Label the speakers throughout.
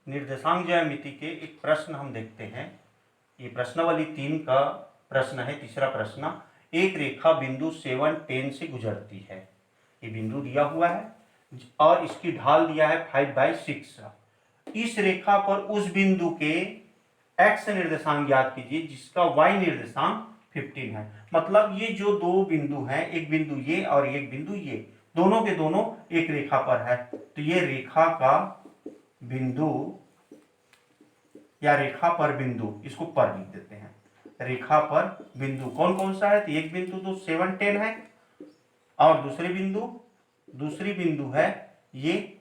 Speaker 1: निर्देशांक ज्यामिति के एक प्रश्न हम देखते हैं। ये प्रश्नावली 3 का प्रश्न है। तीसरा प्रश्न, एक रेखा बिंदु 7, 10 से गुजरती है। ये बिंदु दिया हुआ है और इसकी ढाल दिया है 5/6। इस रेखा पर उस बिंदु के x निर्देशांक ज्ञात कीजिए जिसका y निर्देशांक 15 है। मतलब ये जो दो बिंदु हैं, एक बिंदु ये और एक बिंदु ये, दोनों के दोनों एक रेखा पर है। तो ये रेखा का बिंदु या रेखा पर बिंदु, इसको पर लिख देते हैं। रेखा पर बिंदु कौन कौन सा है? तो एक बिंदु तो 7, 10 है और दूसरी बिंदु है ये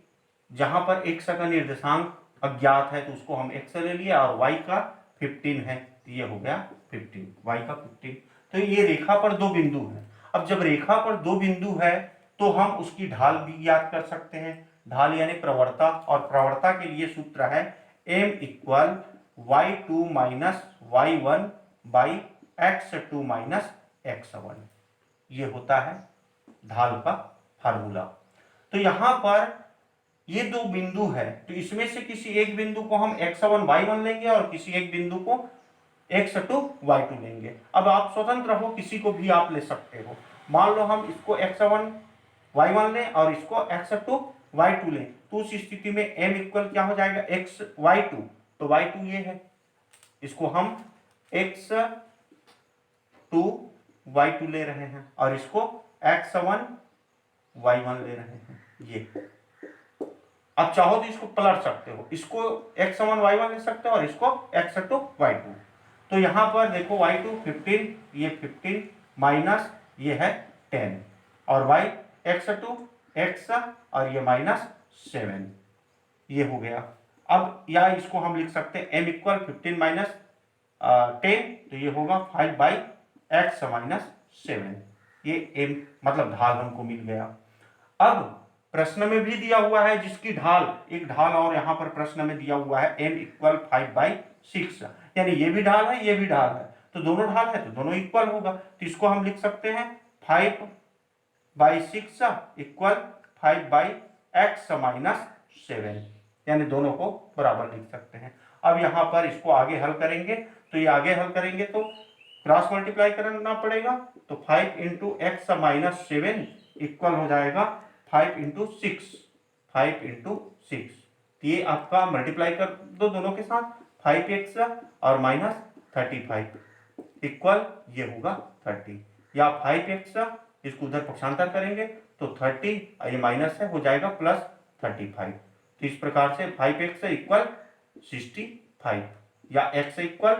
Speaker 1: जहां पर x का निर्देशांक अज्ञात है तो उसको हम x ले लिए और y का 15 है तो ये हो गया 15, y का 15। तो ये रेखा पर दो बिंदु है। अब जब रेखा पर दो बिंदु है तो हम उसकी ढाल भी ज्ञात कर सकते हैं। ढाल यानी प्रवणता, और प्रवणता के लिए सूत्र है m equal y2 minus y1 by x2 minus x1। ये होता है ढाल का फार्मूला। तो यहां पर ये दो बिंदु है तो इसमें से किसी एक बिंदु को हम x1 y1 लेंगे और किसी एक बिंदु को x2 y2 लेंगे। अब आप स्वतंत्र हो, किसी को भी आप ले सकते हो। मान लो हम इसको x1 y1 लें और इसको x2 y2 लें तो उस स्थिति में m इक्वल क्या हो जाएगा? x y2। तो y2 ये है, इसको हम x2 y2 ले रहे हैं और इसको x1 y1 ले रहे हैं। ये अब चाहो तो इसको पलट सकते हो, इसको x1 y1 ले सकते हो और इसको x2 y2। तो यहां पर देखो y2 15, ये 15 माइनस ये है 10 और y x2 x और ये माइनस 7, ये हो गया। अब या इसको हम लिख सकते हैं m इक्वल 15 माइनस 10 तो ये होगा 5/x माइनस 7। ये m मतलब ढाल हमको मिल गया। अब प्रश्न में भी दिया हुआ है जिसकी ढाल, एक ढाल और यहां पर प्रश्न में दिया हुआ है m इक्वल 5/6, यानी ये भी ढाल है ये भी ढाल है तो दोनों ढाल है तो दोनों इक्वल होगा। तो इसको हम लिख सकते हैं 5/6 इक्वल 5/x माइनस 7, यानी दोनों को बराबर लिख सकते हैं। अब यहां पर इसको आगे हल करेंगे तो ये आगे हल करेंगे तो क्रॉस मल्टीप्लाई करना पड़ेगा। तो 5 इंटू एक्स माइनस 7 इक्वल हो जाएगा 5 इंटू 6, 5 इंटू 6। ये आपका मल्टीप्लाई कर दो दोनों के साथ, 5x और माइनस 35 इक्वल ये होगा 30, या 5x इसको उधर पक्षांतर करेंगे तो 30 ये माइनस है हो जाएगा प्लस 35। तो इस प्रकार से 5x इक्वल 65 या x इक्वल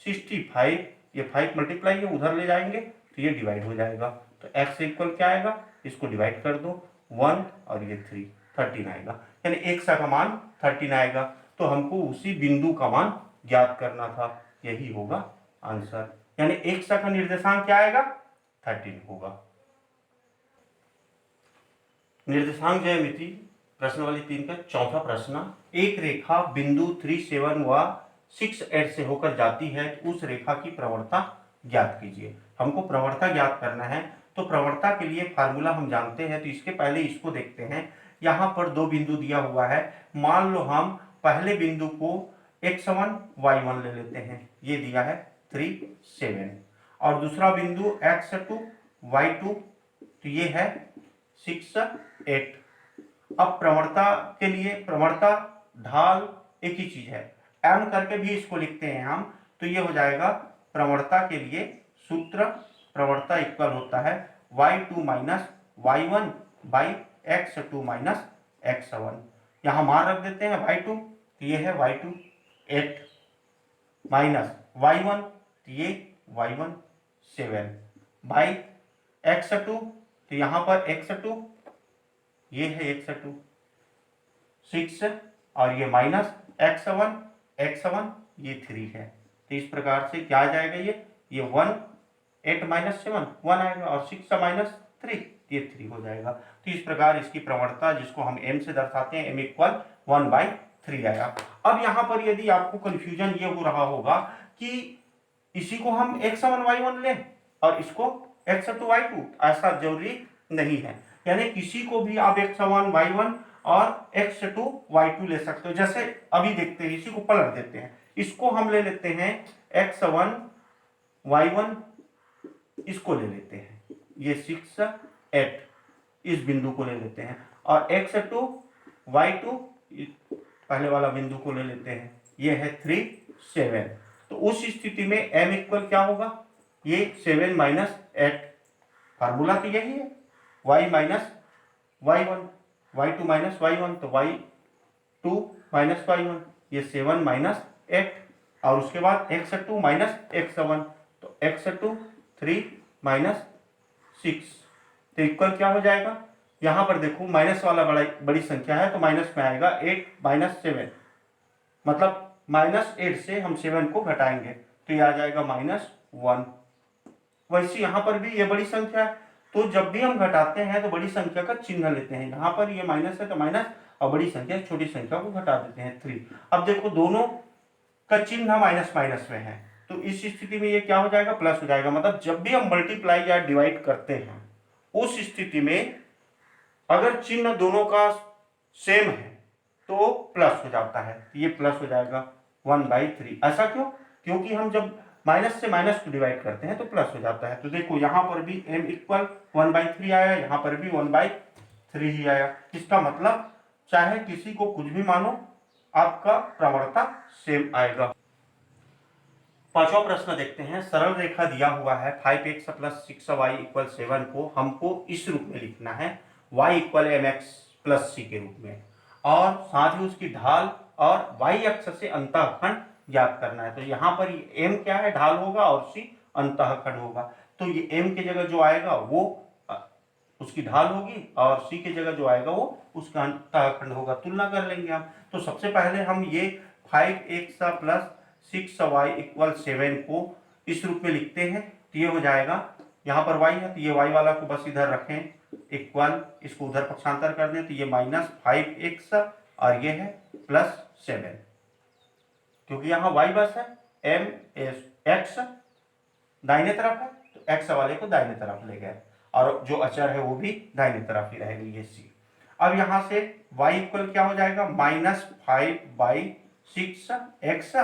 Speaker 1: 65, ये 5 मल्टीप्लाई है उधर ले जाएंगे तो ये डिवाइड हो जाएगा। तो x इक्वल क्या आएगा? इसको डिवाइड कर दो 1 और ये 3, 13 आएगा, यानी x का मान 13 आएगा। तो हमको उसी बिंदु का मान ज्ञात करना था, यही होगा आंसर। यानी x का निर्देशांक क्या आएगा? 13 होगा। निर्देशांक ज्यामिति प्रश्नावली 3 का चौथा प्रश्न, एक रेखा बिंदु 3, 7 व 6, 8 से होकर जाती है तो उस रेखा की प्रवणता ज्ञात कीजिए। हमको प्रवणता ज्ञात करना है तो प्रवणता के लिए फार्मूला हम जानते हैं। तो इसके पहले इसको देखते हैं। यहाँ पर दो बिंदु दिया हुआ है। मान लो हम पहले बिंदु को x1 y1 ले लेते हैं, ये दिया है 3, 7 और दूसरा बिंदु x2 y2 तो ये है 6, 8। अब प्रवणता के लिए प्रवणता ढाल एक ही चीज है, m करके भी इसको लिखते हैं हम। तो ये हो जाएगा प्रवणता के लिए सूत्र, प्रवणता इक्वल होता है y2 minus y1 by x2 minus x1। यहाँ मान रख देते हैं y2 तो ये है y2 8 माइनस y1 तो ये y1 7 बाई x2 तो यहाँ पर x2 ये है x2 6 और ये माइनस x1 ये 3 है। तो इस प्रकार से क्या आ जाएगा? ये 1 8 माइनस 7 1 आएगा और 6 माइनस 3 ये 3 हो जाएगा। तो इस प्रकार इसकी प्रवणता जिसको हम m से दर्शाते हैं m इक्वल 1/3 आया। अब यहाँ पर यदि आपको कंफ्यूजन ये हो रहा होगा कि इसी को हम x1 y1 लें और इसको x2 y2, ऐसा जरूरी नहीं है। यानी किसी को भी आप x1 y1 और x2 y2 ले सकते हो। जैसे अभी देखते हैं, इसी को पलट देते हैं, इसको हम ले लेते हैं x1 y1, इसको ले लेते हैं, ये 6 8 इस बिंदु को ले लेते हैं, और x2 y2 पहले वाला बिंदु को ले लेते हैं, ये है 3 7। तो उस स्थिति में m इक्वल क्या होगा, ये 7 माइनस 8, फार्मूला तो यही है, y minus y1, y2 minus y1, तो y2 माइनस y1, ये 7 माइनस 8, और उसके बाद x2 माइनस x1, तो x2 3 माइनस 6, तो इक्वल क्या हो जाएगा, यहां पर देखो माइनस वाला बड़ी संख्या है तो माइनस में आएगा 8 माइनस 7, मतलब -8 से हम 7 को घटाएंगे तो ये आ जाएगा -1। वैसे यहां पर भी ये बड़ी संख्या है, तो जब भी हम घटाते हैं तो बड़ी संख्या का चिन्ह लेते हैं, यहाँ पर ये माइनस है तो माइनस, और बड़ी संख्या छोटी संख्या को घटा देते हैं 3। अब देखो दोनों का चिन्ह माइनस माइनस में है, तो इस स्थिति में ये क्या हो जाएगा, प्लस हो जाएगा। मतलब जब भी हम मल्टीप्लाई या डिवाइड करते हैं उस स्थिति में अगर चिन्ह दोनों का सेम है तो प्लस हो जाता है, ये प्लस हो जाएगा 1/3। ऐसा क्यों, क्योंकि हम जब माइनस से माइनस को डिवाइड करते हैं तो प्लस हो जाता है। तो देखो यहाँ पर भी m इक्वल 1/3 आया, यहाँ पर भी 1/3 ही आया। इसका मतलब चाहे किसी को कुछ भी मानो, आपका प्रवणता सेम आएगा। पांचवा प्रश्न देखते हैं। सरल रेखा दिया हुआ है 5x + 6y = 7 को हमको इस रूप में लिखना है, y = mx + c के रूप में, और साथ ही उसकी ढाल और y अक्ष से अंतःखंड ज्ञात करना है। तो यहाँ पर m क्या है, ढाल होगा, और c अंतःखंड होगा। तो ये m की जगह जो आएगा वो उसकी ढाल होगी, और c की जगह जो आएगा वो उसका अंतःखंड होगा। तुलना कर लेंगे हम। तो सबसे पहले हम ये 5x + 6y = 7 को इस रूप में लिखते हैं, तो ये हो जाएगा, यहाँ पर y है तो ये y वाला को बस इधर रखें, इक्वल, इसको उधर पक्षांतर कर दें तो ये -5x और ये है +7, क्योंकि यहाँ y बस है, m x दाहिने तरफ है तो x वाले को दाहिने तरफ ले गए, और जो अचर है वो भी दाहिने तरफ ही रहेगी, ये c। अब यहाँ से y इक्वल क्या हो जाएगा, -5/6x,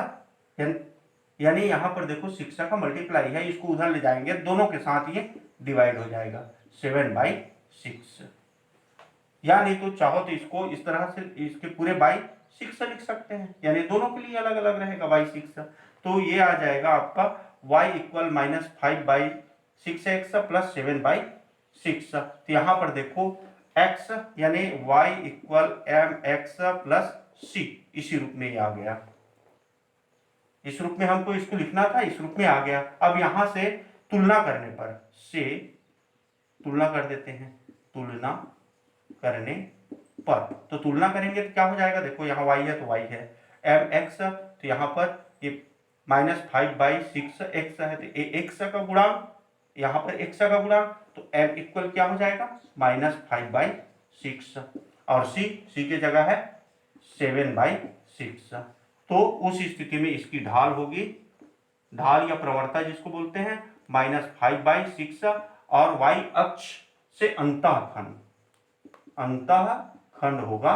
Speaker 1: यानी यहाँ पर देखो 6 का मल्टीप्लाई है, इसको उधर ले जाएंगे, दोनों के साथ ये डिवाइड हो जाएगा 7/6, या नहीं तो चाहो तो इसको इस तरह से इसके पूरे बाई 6 लिख सकते हैं, यानी दोनों के लिए अलग अलग रहेगा बाई 6। तो ये आ जाएगा आपका y = -5/6x + 7/6। तो यहाँ पर देखो x यानी y = mx + c, इसी रूप में ये आ गया, इस रूप में हमको इसको लिखना था, इस रूप में आ गया। अब यहां से तुलना करने पर से तुलना कर देते हैं, तुलना करने पर, तो तुलना करेंगे तो क्या हो जाएगा, देखो यहाँ y है तो y है, mx तो यहाँ पर ये -5/6x है तो x का गुणांक, यहाँ पर x का गुणांक, तो m इक्वल क्या हो जाएगा, -5/6, और c की जगह है 7/6। तो उस स्थिति में इसकी ढाल होगी, ढाल या प्रवणता जिसको बोलते हैं, -5/6, और y अक्ष से अंतःखंड होगा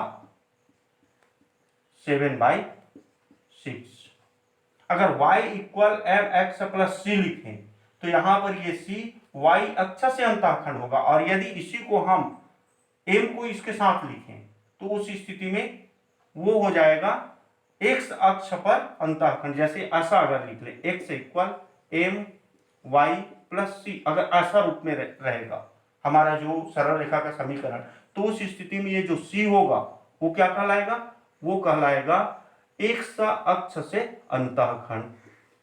Speaker 1: 7/6। अगर y = mx + c लिखें तो यहां पर ये c y अक्ष से अंतःखंड होगा, और यदि इसी को हम m को इसके साथ लिखें तो उस स्थिति में वो हो जाएगा x अक्ष पर अंतःखंड। जैसे ऐसा अगर लिख ले, x = my + c, अगर ऐसा रूप में रहेगा हमारा जो सरल रेखा का समीकरण, तो उस स्थिति में ये जो c होगा वो क्या कहलाएगा, वो कहलाएगा x अक्ष से अंतःखंड।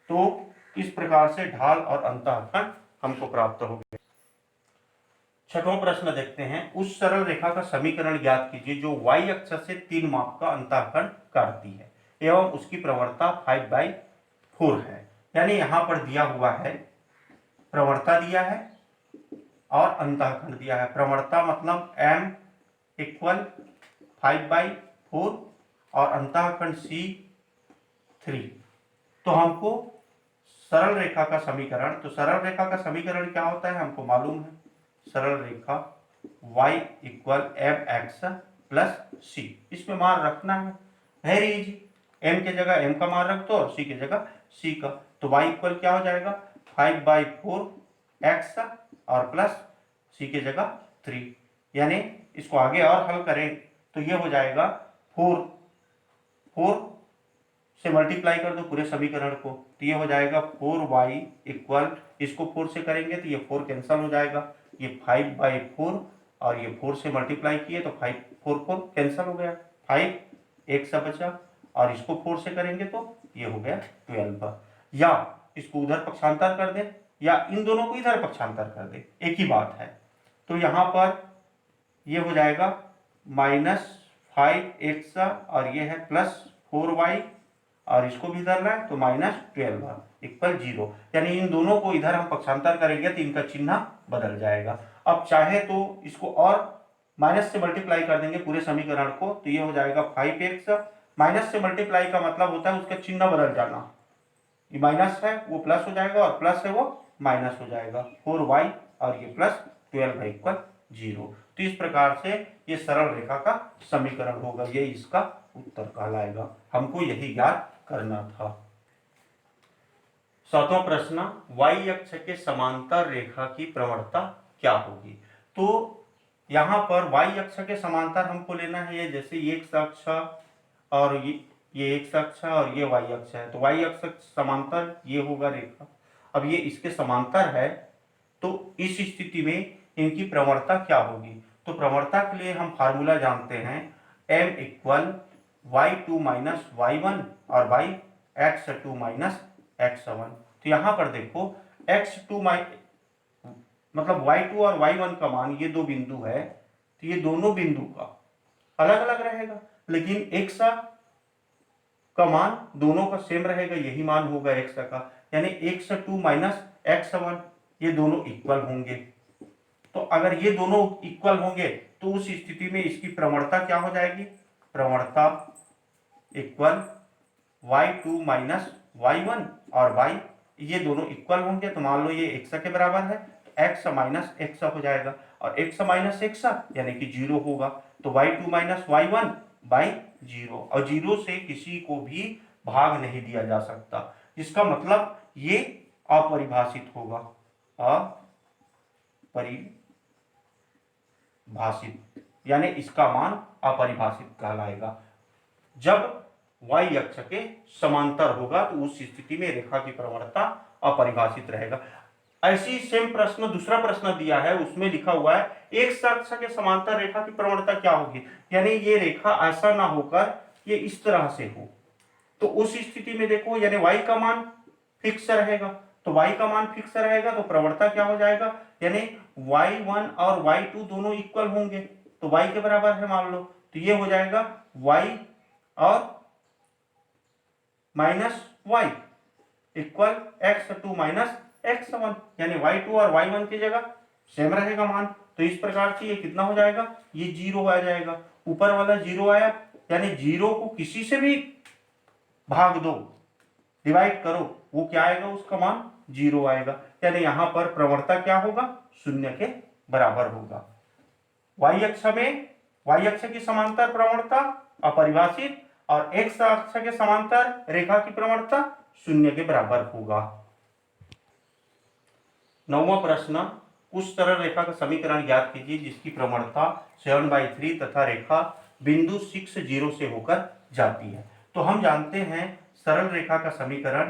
Speaker 1: तो इस प्रकार से ढाल और अंतःखंड हमको प्राप्त हो गए। छठवां प्रश्न देखते हैं। उस सरल रेखा का समीकरण ज्ञात कीजिए जो y अक्ष से 3 माप का अंतःखंड काटती है एवं उसकी प्रवणता 5/4 है। यानी यहां पर दिया हुआ है, प्रवणता दिया है और अंतःखंड दिया है। प्रवणता मतलब m = 5/4 और अंतःखंड c 3। तो हमको सरल रेखा का समीकरण, तो सरल रेखा का समीकरण क्या होता है हमको मालूम है, सरल रेखा y equal M X plus C. इसमें मान रखना है, वेरी इजी। m के जगह m का मान रख दो और c की जगह c का। तो y इक्वल क्या हो जाएगा 5/4 x और प्लस c की जगह 3। यानी इसको आगे और हल करें तो ये हो जाएगा 4 से मल्टीप्लाई कर दो पूरे समीकरण को, तो ये हो जाएगा 4y इक्वल, इसको 4 से करेंगे तो ये 4 कैंसल हो जाएगा, ये 5/4 और ये 4 से मल्टीप्लाई किए तो 4 कैंसल हो गया, 5 एक सा बचा, और इसको 4 से करेंगे तो ये हो गया 12। या इसको उधर पक्षांतर कर दे या इन दोनों को इधर पक्षांतर कर दे, एक ही बात है। तो यहाँ पर ये हो जाएगा -5x और ये है +4y और इसको भी इधर लाए तो -12 इक्वल 0। यानी इन दोनों को इधर हम पक्षांतर करेंगे तो इनका चिन्ह बदल जाएगा। अब चाहे तो इसको और माइनस से मल्टीप्लाई कर देंगे पूरे समीकरण को, तो ये हो जाएगा 5x। माइनस से मल्टीप्लाई का मतलब होता है उसका चिन्ह बदल जाना, ये माइनस है वो प्लस हो जाएगा और प्लस है वो माइनस हो जाएगा, 4y और ये +12 इक्वल 0। तो इस प्रकार से ये सरल रेखा का समीकरण होगा, ये इसका उत्तर कहलाएगा। हमको यही ज्ञात करना था। 7वां प्रश्न, y अक्ष के समांतर रेखा की प्रवणता क्या होगी। तो यहाँ पर y अक्ष के समांतर हमको लेना है, ये जैसे ये x अक्ष और ये x अक्ष और ये y अक्ष है, तो y अक्ष समांतर ये होगा रेखा। अब ये इसके समांतर है, तो इस स्थिति में इनकी प्रवणता क्या होगी। तो प्रवणता के लिए हम फार्मूला जानते हैं, m equal y2 minus y1 और y x2 माइनस x1। तो यहाँ पर देखो x2 मतलब y2 और y1 का मान, ये दो बिंदु है, तो ये दोनों बिंदु का अलग अलग रहेगा, लेकिन x का मान दोनों का सेम रहेगा, यही मान होगा x का, यानी x2 माइनस x1 ये दोनों इक्वल होंगे। तो अगर ये दोनों इक्वल होंगे तो उस स्थिति में इसकी प्रवणता क्या हो जाएगी, प्रवणता इक्वल y2 माइनस y1 और y ये दोनों इक्वल होंगे, तो मान लो ये x के बराबर है, तो x माइनस x हो जाएगा और x माइनस x यानी कि 0 होगा, तो y2 माइनस y1 बाई 0, और 0 से किसी को भी भाग नहीं दिया जा सकता, जिसका मतलब ये अपरिभाषित होगा, अपरिभाषित यानी इसका मान अपरिभाषित कहलाएगा। जब y अक्ष के समांतर होगा तो उस स्थिति में रेखा की प्रवणता अपरिभाषित रहेगा। ऐसी सेम प्रश्न दूसरा प्रश्न दिया है, उसमें लिखा हुआ है x अक्ष के समांतर रेखा की प्रवणता क्या होगी, यानी ये रेखा ऐसा ना होकर ये इस तरह से हो, तो उस स्थिति में देखो यानी y का मान फिक्स रहेगा, तो y का मान फिक्स रहेगा तो प्रवणता क्या हो जाएगा, यानी y1 और y2 दोनों इक्वल होंगे, तो y के बराबर है मान लो, तो ये हो जाएगा y और minus y equal x2 minus x1, यानी y2 और y1 की जगह सेम रहेगा मान, तो इस प्रकार से ये कितना हो जाएगा, ये 0 आ जाएगा, ऊपर वाला 0 आया, यानी 0 को किसी से भी भाग दो, डिवाइड करो, वो क्या आएगा, उसका मान 0 आएगा, यानी यहां पर प्रवणता क्या होगा, 0 के बराबर होगा। y अक्ष में y अक्ष की समांतर प्रवणता अपरिभाषित और x अक्ष के समांतर रेखा की प्रवणता 0 के बराबर होगा। 9वां प्रश्न, उस सरल रेखा का समीकरण ज्ञात कीजिए जिसकी प्रवणता 7/3 तथा रेखा बिंदु 6 0 से होकर जाती है। तो हम जानते हैं सरल रेखा का समीकरण,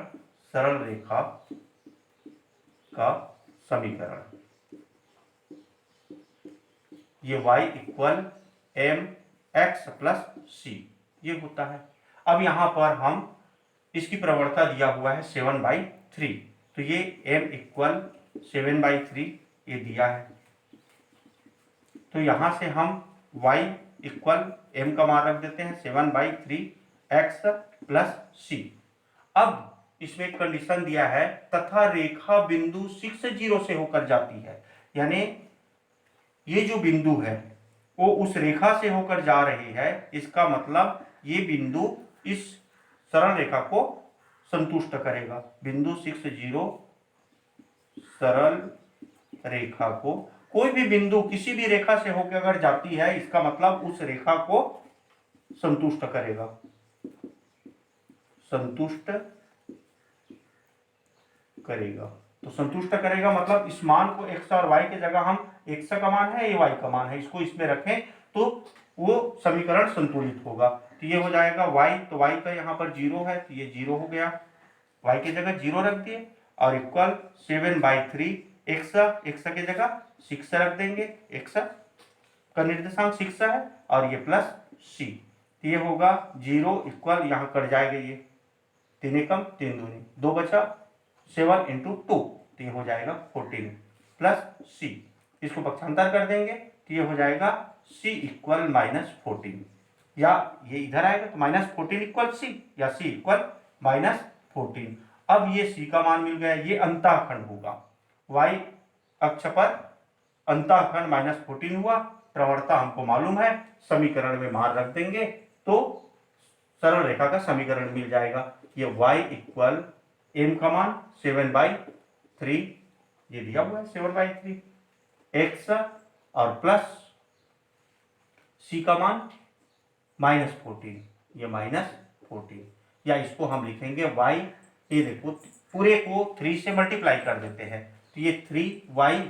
Speaker 1: सरल रेखा का समीकरण ये y equal M X plus C ये होता है। अब यहां पर हम इसकी प्रवणता दिया हुआ है 7/3, तो ये m इक्वल 7/3 ये दिया है, तो यहां से हम y इक्वल m का मान रख देते हैं 7/3 x प्लस सी। अब इसमें एक कंडीशन दिया है, तथा रेखा बिंदु 6 0 से होकर जाती है, यानी ये जो बिंदु है वो उस रेखा से होकर जा रही है, इसका मतलब ये बिंदु इस सरल रेखा को संतुष्ट करेगा। बिंदु 6 0 सरल रेखा को कोई भी बिंदु किसी भी रेखा से होकर अगर जाती है, इसका मतलब उस रेखा को संतुष्ट करेगा, संतुष्ट करेगा। तो संतुष्ट करेगा मतलब इस मान को x और y की जगह हम x का मान है, ये y का मान है, इसको इसमें रखें तो वो समीकरण संतुलित होगा। तो ये हो जाएगा y, तो y का यहाँ पर 0 है तो ये 0 हो गया, y की जगह 0 रख दिए और इक्वल 7/3 x की जगह 6 रख देंगे, x का निर्देशांक 6 है और ये प्लस c, तो ये होगा 0 इक्वल, यहाँ कट जाएगा, ये 3 एकम 3 दूनी 2 बचा, 7 × 2 तो ये हो जाएगा 14 प्लस c, इसको पक्षांतर कर देंगे तो ये हो जाएगा c इक्वल -14, या ये इधर आएगा तो -14 इक्वल c या c इक्वल -14। अब ये c का मान मिल गया, ये अंतःखंड होगा, y अक्ष पर अंतःखंड -14 हुआ, प्रवणता हमको मालूम है, समीकरण में मान रख देंगे तो सरल रेखा का समीकरण मिल जाएगा। ये y इक्वल m का मान 7/3, ये दिया हुआ है 7/3 x और प्लस c का मान -14, ये -14, या इसको हम लिखेंगे y, ये देखो पूरे को 3 से मल्टीप्लाई कर देते हैं तो ये 3y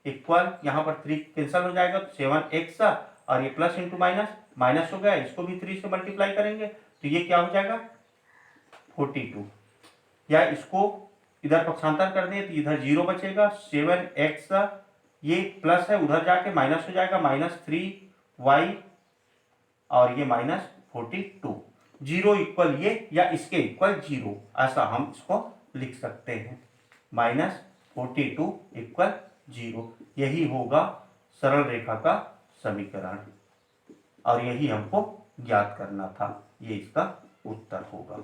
Speaker 1: इक्वल, यहाँ पर 3 कैंसिल हो जाएगा तो 7x और ये प्लस इंटू माइनस, माइनस हो गया, इसको भी 3 से मल्टीप्लाई करेंगे तो ये क्या हो जाएगा 42, या इसको इधर पक्षांतर कर दें तो इधर 0 बचेगा, 7x ये प्लस है उधर जाके माइनस हो जाएगा, -3y और ये -42, 0 इक्वल ये या इसके इक्वल 0, ऐसा हम इसको लिख सकते हैं, -42 इक्वल 0, यही होगा सरल रेखा का समीकरण और यही हमको ज्ञात करना था, ये इसका उत्तर होगा।